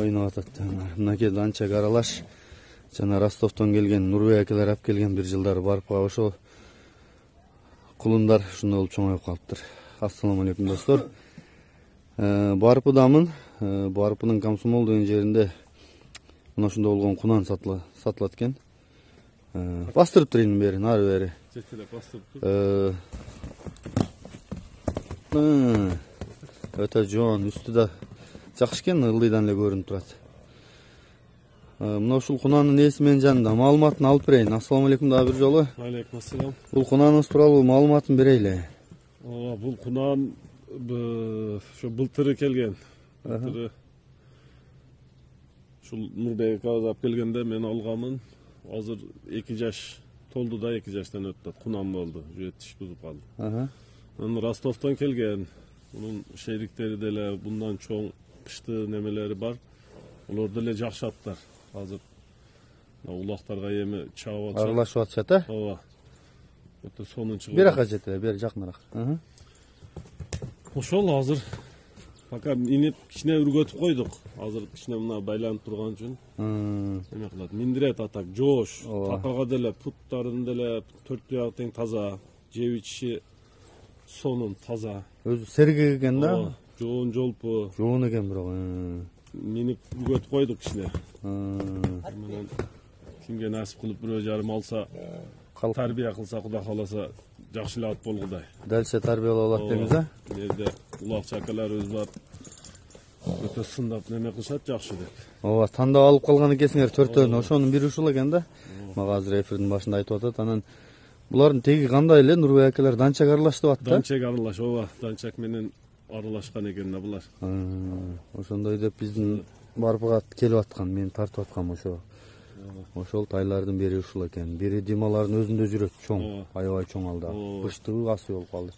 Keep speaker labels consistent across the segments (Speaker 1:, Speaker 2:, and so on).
Speaker 1: ойнап атат. Мынакей данчак аралаш жана Ростовдон келген Нурбек акелер алып келген бир жылдары барпа ошо кулундар ушундай болуп чоңоюп калыптыр. Ассаламу алейкум достор. Барпыдамын. Барпынын Комсомол деген жеринде мына ушундай болгон кунан сатылат экен. Бастырып турайын бери, нары бери.
Speaker 2: Жетелеп бастырып тур.
Speaker 1: Өтө жоон, үстү да жакшы экен, ылдыйдан эле көрүнүп турат. Мына ушул кунанын ээси менин жанында маалыматын алып берейин. Ассаламу алейкум дагы бир жолу.
Speaker 2: Алейкум ассалам.
Speaker 1: Бул кунаныңыз тууралуу маалыматын берейли.
Speaker 2: Бул кунан ошо былтыры келген. Былтыры ушул Нурбек алып келгенде мен алганмын. Азыр 2 жаш толду да 2 жаштан өттү. Кунан болду. Тиш бузуп калды. Анын Ростовдон келген. Bunun şehrikleri de bundan çoğun pişti nemeleri var. Onlar da жақсы atlar. Hazır ulaklarga yemi çağıp atsa.
Speaker 1: Arılaşıp atsa da?
Speaker 2: Ova. Öte sonun çıkıyor.
Speaker 1: Bir akaç ettiler, bir jakmırak.
Speaker 2: Oşol hazır. Fakat inip kişine ürgötüp koyduk. Hazır kişine buna baylanıp durgan için. Demek kılat. Mindiret atak, joş. Takaga dele, putların dele, 4 tuyakten taza. Ceviçi sonun taza.
Speaker 1: Özü sergi eken da?
Speaker 2: Joğun jolpu.
Speaker 1: Joğun eken bırak.
Speaker 2: Minip ürgötüp koyduk kişine. Kimge nasip kılıp bir jarım alsa, tarbiya kılsa, kuda kalasa, жақшылы ат болғыдай.
Speaker 1: Дәлсе тарбиялы олат деңіз, а?
Speaker 2: Мерде улақ чакалар өз бар. Өте сындап неме қылшат жақшы деп.
Speaker 1: Ооба, тандап алып қалған екенсіңер төртөөнү. Ошонун бири ушул экен да. Мага азыр эфирдин башында айтып атат. Анан булардын теги кандай эле Нурбек акелер данчак аралаш деп атты.
Speaker 2: Данчак аралаш, ооба. Данчак менен аралашкан экен да булар.
Speaker 1: Ошондой деп биздин барпыга келип аткан, мен тартып аткам ошо. Ошол тайлардын бири ушул экен. Бири Дималардын өзүндө жүрөт, чоң, аябай чоң алда. Быштыгы касы болуп калды.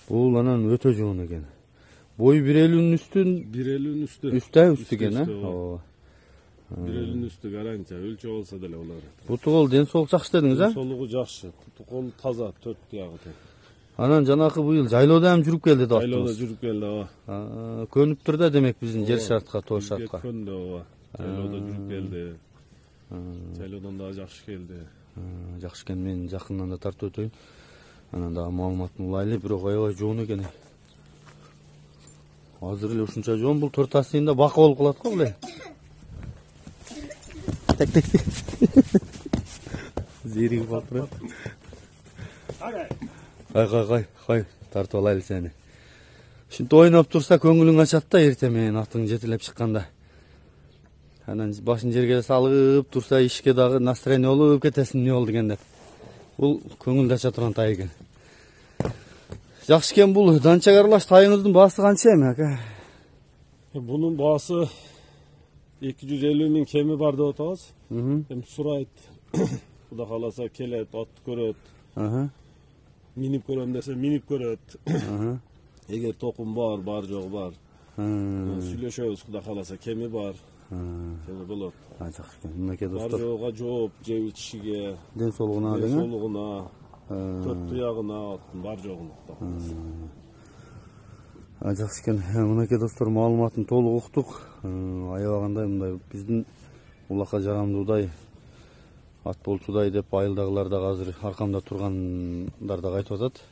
Speaker 1: Бул анан өтө жоон экен. Бою 1.50 үстүн,
Speaker 2: 1.50 үстү.
Speaker 1: Үстү экен, ооба.
Speaker 2: 1.50 үстү гарантия, өлчө болсо деле булар.
Speaker 1: Буту кол ден соолук жакшы дедиңиз, а?
Speaker 2: Соолугу жакшы. Буту кол таза, 4 туягы тең.
Speaker 1: Анан жанакы быйыл жайлоодо ham жүрүп келди деп аттыңыз.
Speaker 2: Жайлоодо жүрүп келди, ооба.
Speaker 1: Көнүптүр да демек биздин жер шартка, тоо шартка.
Speaker 2: Көнүндө, ооба. Жайлоодо жүрүп келди. Жайлоодон да жакшы келди.
Speaker 1: Жакшы экен, мен жакындан да тартып өтөйүн. Анан дагы маалыматын улайлы, бирок аябай жоон экен. Азыр эле ушунча жоон, бул 4 асыйында бака болуп калат го бул. Тек. Зеригип калып. Кай, тартып алайлы сени. Ушинтип ойноп турса көңүлүң ачат да эрте менен атың жетелеп чыкканда. Анан башын жерге салып турса ишке дагы настроение болуп кетесиң, эмне болду деген деп. Бул көңүлдү ача турган тай экен. Жакшы экен бул данчак аралаш тайыңыздын баасы канча эми ака?
Speaker 2: Бунун баасы 250 миң кеми бар деп атабыз. Эми сурайт. Куда каласа келет, ат көрөт. Минип көрөм десе минип көрөт. Эгер токум бар жок бар. Сүйлөшөбүз, куда каласа кеми бар. Кеми болот.
Speaker 1: Жакшы экен. Мынакей достор.
Speaker 2: Бар жога жооп, жеп ичишиге,
Speaker 1: ден соолугуна деген.
Speaker 2: Ден соолугуна, 4 туягына, бар жогуна.
Speaker 1: Жакшы экен. Мынакей достор, маалыматын толук уктук. Аябагандай мындай биздин улакка жарамдуудай ат болчудай деп айылдагылар да азыр аркамда тургандар да айтып атат.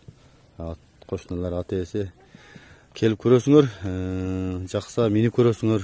Speaker 1: Кошуналар ата ээси келип көрөсүңөр, жакса минип көрөсүңөр.